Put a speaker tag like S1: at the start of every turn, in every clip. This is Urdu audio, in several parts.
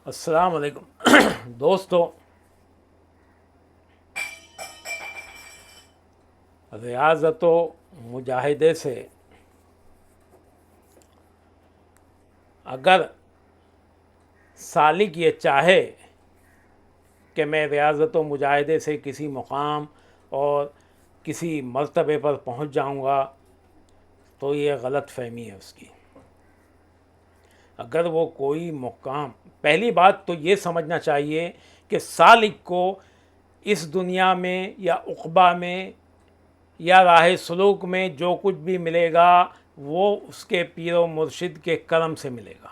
S1: السلام علیکم دوستو، ریاضت و مجاہدے سے اگر سالک یہ چاہے کہ میں ریاضت و مجاہدے سے کسی مقام اور کسی مرتبے پر پہنچ جاؤں گا تو یہ غلط فہمی ہے اس کی۔ اگر وہ کوئی مقام، پہلی بات تو یہ سمجھنا چاہیے کہ سالک کو اس دنیا میں یا عقبہ میں یا راہ سلوک میں جو کچھ بھی ملے گا وہ اس کے پیر و مرشد کے کرم سے ملے گا۔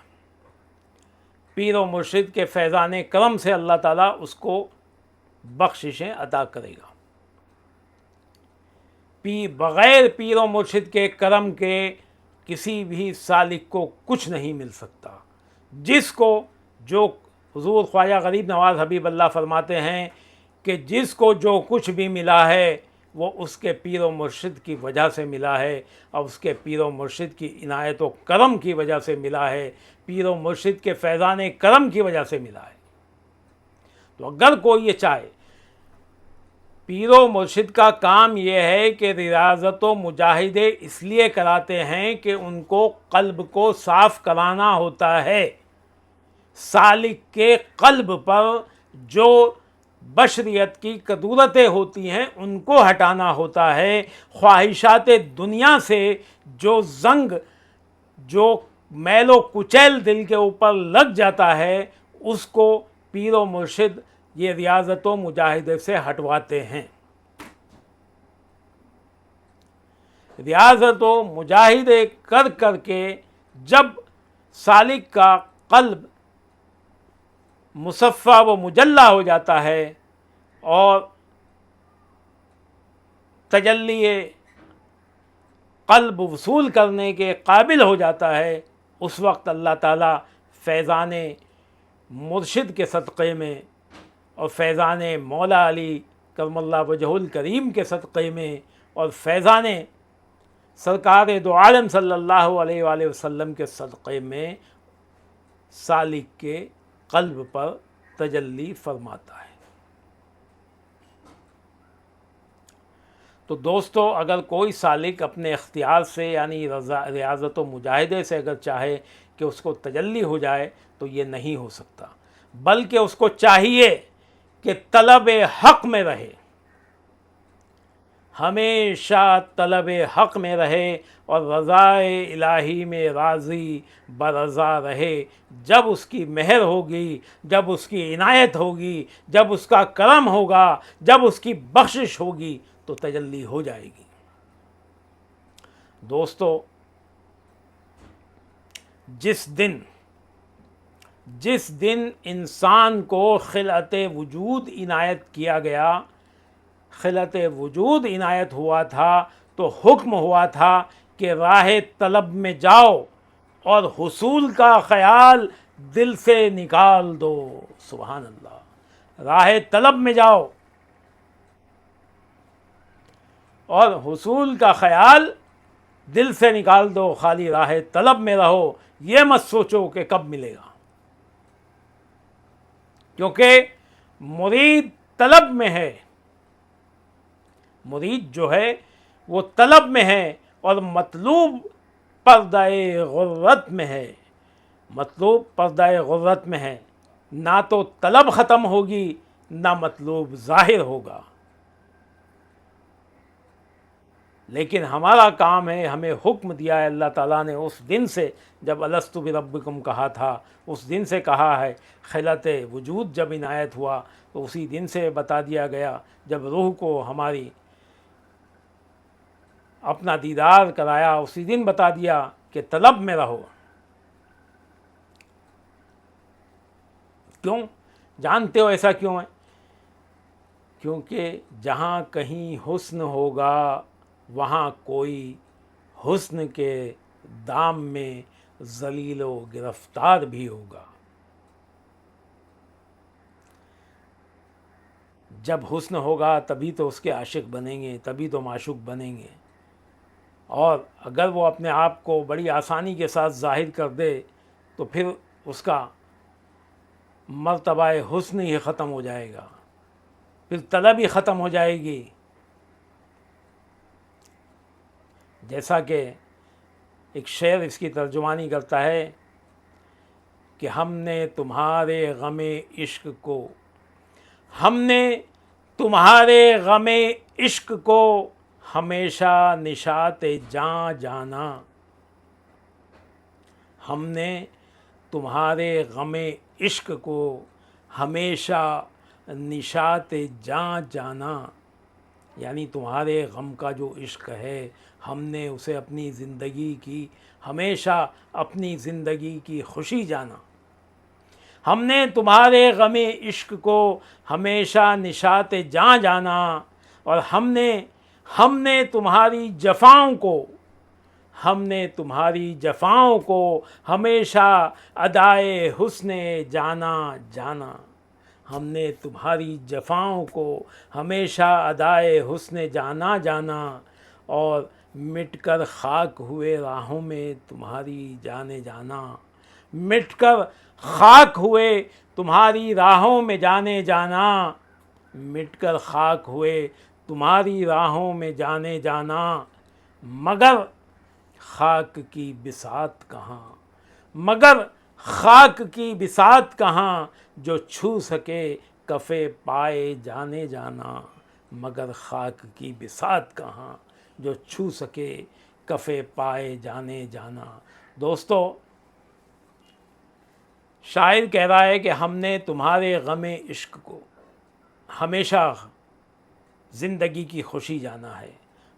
S1: پیر و مرشد کے فیضان کرم سے اللہ تعالیٰ اس کو بخششیں عطا کرے گا۔ بغیر پیر و مرشد کے کرم کے کسی بھی سالک کو کچھ نہیں مل سکتا۔ جس کو جو حضور خواجہ غریب نواز حبیب اللہ فرماتے ہیں کہ جس کو جو کچھ بھی ملا ہے وہ اس کے پیر و مرشد کی وجہ سے ملا ہے، اور اس کے پیر و مرشد کی عنایت و کرم کی وجہ سے ملا ہے، پیر و مرشد کے فیضان کرم کی وجہ سے ملا ہے۔ تو اگر کوئی یہ چاہے، پیر و مرشد کا کام یہ ہے کہ ریاضت و مجاہدے اس لیے کراتے ہیں کہ ان کو قلب کو صاف کرانا ہوتا ہے۔ سالک کے قلب پر جو بشریت کی کدورتیں ہوتی ہیں ان کو ہٹانا ہوتا ہے۔ خواہشات دنیا سے جو زنگ، جو میل و کچیل دل کے اوپر لگ جاتا ہے اس کو پیر و مرشد یہ ریاضت و مجاہدے سے ہٹواتے ہیں۔ ریاضت و مجاہدے کر کر کے جب سالک کا قلب مصفہ و مجلہ ہو جاتا ہے اور تجلی قلب وصول کرنے کے قابل ہو جاتا ہے، اس وقت اللہ تعالیٰ فیضان مرشد کے صدقے میں اور فیضان مولا علی کرم اللہ وجہ الکریم کے صدقے میں اور فیضان سرکار دو عالم صلی اللہ علیہ وآلہ وسلم کے صدقے میں سالک کے قلب پر تجلی فرماتا ہے۔ تو دوستو، اگر کوئی سالک اپنے اختیار سے یعنی ریاضت و مجاہدے سے اگر چاہے کہ اس کو تجلی ہو جائے تو یہ نہیں ہو سکتا، بلکہ اس کو چاہیے کہ طلب حق میں رہے، ہمیشہ طلب حق میں رہے اور رضائے الہی میں راضی برضا رہے۔ جب اس کی مہر ہوگی، جب اس کی عنایت ہوگی، جب اس کا کرم ہوگا، جب اس کی بخشش ہوگی تو تجلی ہو جائے گی۔ دوستو، جس دن انسان کو خلعت وجود عنایت کیا گیا، خلعت وجود عنایت ہوا تھا تو حکم ہوا تھا کہ راہ طلب میں جاؤ اور حصول کا خیال دل سے نکال دو۔ سبحان اللہ! راہ طلب میں جاؤ اور حصول کا خیال دل سے نکال دو، خالی راہ طلب میں رہو، یہ مت سوچو کہ کب ملے گا، کیونکہ مرید طلب میں ہے، مرید جو ہے وہ طلب میں ہے اور مطلوب پردہ غرت میں ہے، مطلوب پردہ غرت میں ہے۔ نہ تو طلب ختم ہوگی نہ مطلوب ظاہر ہوگا، لیکن ہمارا کام ہے، ہمیں حکم دیا ہے اللہ تعالیٰ نے اس دن سے جب الست بربکم کہا تھا، اس دن سے کہا ہے۔ خلعت وجود جب عنایت ہوا تو اسی دن سے بتا دیا گیا، جب روح کو ہماری اپنا دیدار کرایا اسی دن بتا دیا کہ طلب میں رہو۔ کیوں؟ جانتے ہو ایسا کیوں ہے؟ کیونکہ جہاں کہیں حسن ہوگا وہاں کوئی حسن کے دام میں ذلیل و گرفتار بھی ہوگا۔ جب حسن ہوگا تبھی تو اس کے عاشق بنیں گے، تبھی تو معشوق بنیں گے، اور اگر وہ اپنے آپ کو بڑی آسانی کے ساتھ ظاہر کر دے تو پھر اس کا مرتبہ حسن ہی ختم ہو جائے گا، پھر طلب ہی ختم ہو جائے گی۔ جیسا کہ ایک شعر اس کی ترجمانی کرتا ہے کہ ہم نے تمہارے غم عشق کو، ہم نے تمہارے غم عشق کو ہمیشہ نشاط جاں جانا، ہم نے تمہارے غم عشق کو ہمیشہ نشاط جاں جانا، یعنی تمہارے غم کا جو عشق ہے ہم نے اسے اپنی زندگی کی، ہمیشہ اپنی زندگی کی خوشی جانا۔ ہم نے تمہارے غم عشق کو ہمیشہ نشاط جاں جانا، اور ہم نے تمہاری جفاؤں کو، ہم نے تمہاری جفاؤں کو ہمیشہ ادائے حسن جانا جانا، ہم نے تمہاری جفاؤں کو ہمیشہ ادائے حسن جانا جانا، اور مٹ کر خاک ہوئے راہوں میں تمہاری جانے جانا، مٹ کر خاک ہوئے تمہاری راہوں میں جانے جانا، مٹ کر خاک ہوئے تمہاری راہوں میں جانے جانا، مگر خاک کی بساط کہاں، مگر خاک کی بساط کہاں جو چھو سکے کف پائے جانے جانا، مگر خاک کی بساط کہاں جو چھو سکے کف پائے جانے جانا۔ دوستو، شاعر کہہ رہا ہے کہ ہم نے تمہارے غم عشق کو ہمیشہ زندگی کی خوشی جانا ہے،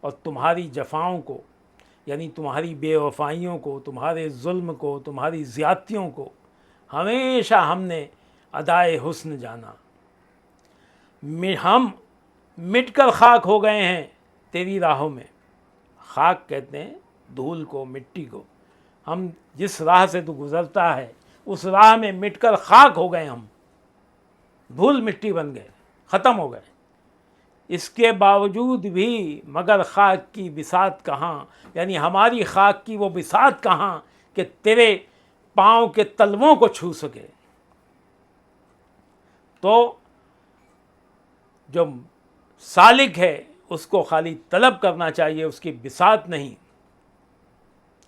S1: اور تمہاری جفاؤں کو، یعنی تمہاری بے وفائیوں کو، تمہارے ظلم کو، تمہاری زیادتیوں کو ہمیشہ ہم نے ادائے حسن جانا۔ ہم مٹ کر خاک ہو گئے ہیں تیری راہوں میں، خاک کہتے ہیں دھول کو، مٹی کو، ہم جس راہ سے تو گزرتا ہے اس راہ میں مٹ کر خاک ہو گئے، ہم دھول مٹی بن گئے، ختم ہو گئے، اس کے باوجود بھی مگر خاک کی بساط کہاں، یعنی ہماری خاک کی وہ بساط کہاں کہ تیرے پاؤں کے تلووں کو چھو سکے۔ تو جو سالک ہے اس کو خالی طلب کرنا چاہیے، اس کی بساط نہیں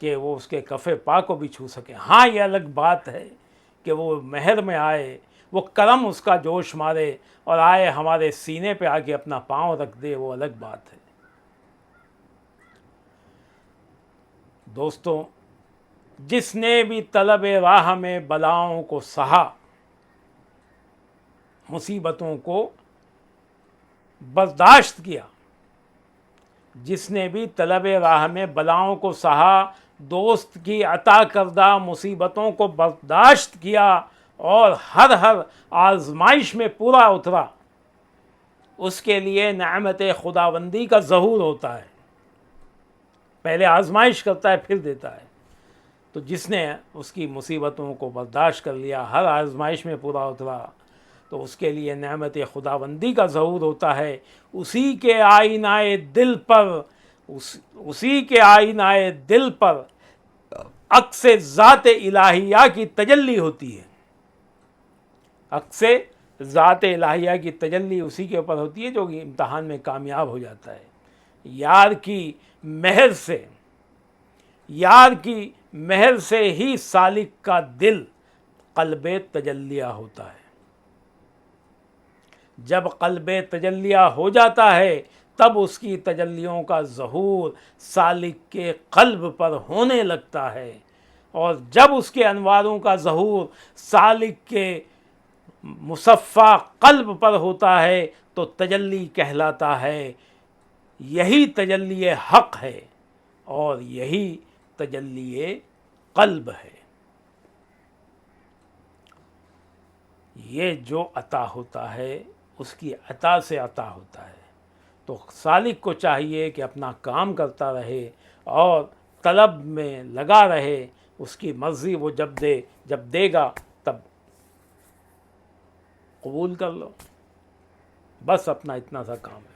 S1: کہ وہ اس کے کف پا کو بھی چھو سکے۔ ہاں، یہ الگ بات ہے کہ وہ مہر میں آئے، وہ کرم اس کا جوش مارے اور آئے ہمارے سینے پہ آ کے اپنا پاؤں رکھ دے، وہ الگ بات ہے۔ دوستوں، جس نے بھی طلب راہ میں بلاؤں کو سہا، مصیبتوں کو برداشت کیا، جس نے بھی طلب راہ میں بلاؤں کو سہا، دوست کی عطا کردہ مصیبتوں کو برداشت کیا، اور ہر آزمائش میں پورا اترا، اس کے لیے نعمت خداوندی کا ظہور ہوتا ہے۔ پہلے آزمائش کرتا ہے پھر دیتا ہے، تو جس نے اس کی مصیبتوں کو برداشت کر لیا، ہر آزمائش میں پورا اترا، تو اس کے لیے نعمت خداوندی کا ظہور ہوتا ہے۔ اسی کے آئینہ دل پر، اسی کے آئینہ دل پر عکس ذات الہیہ کی تجلی ہوتی ہے۔ عکس ذات الہیہ کی تجلی اسی کے اوپر ہوتی ہے جو کہ امتحان میں کامیاب ہو جاتا ہے۔ یار کی مہر سے، یار کی مہر سے ہی سالک کا دل قلب تجلیہ ہوتا ہے۔ جب قلب تجلیہ ہو جاتا ہے تب اس کی تجلیوں کا ظہور سالک کے قلب پر ہونے لگتا ہے، اور جب اس کے انواروں کا ظہور سالک کے مصفا قلب پر ہوتا ہے تو تجلی کہلاتا ہے۔ یہی تجلی حق ہے اور یہی تجلی قلب ہے۔ یہ جو عطا ہوتا ہے اس کی عطا سے عطا ہوتا ہے، تو سالک کو چاہیے کہ اپنا کام کرتا رہے اور طلب میں لگا رہے، اس کی مرضی وہ جب دے گا تب قبول کر لو، بس اپنا اتنا سا کام ہے۔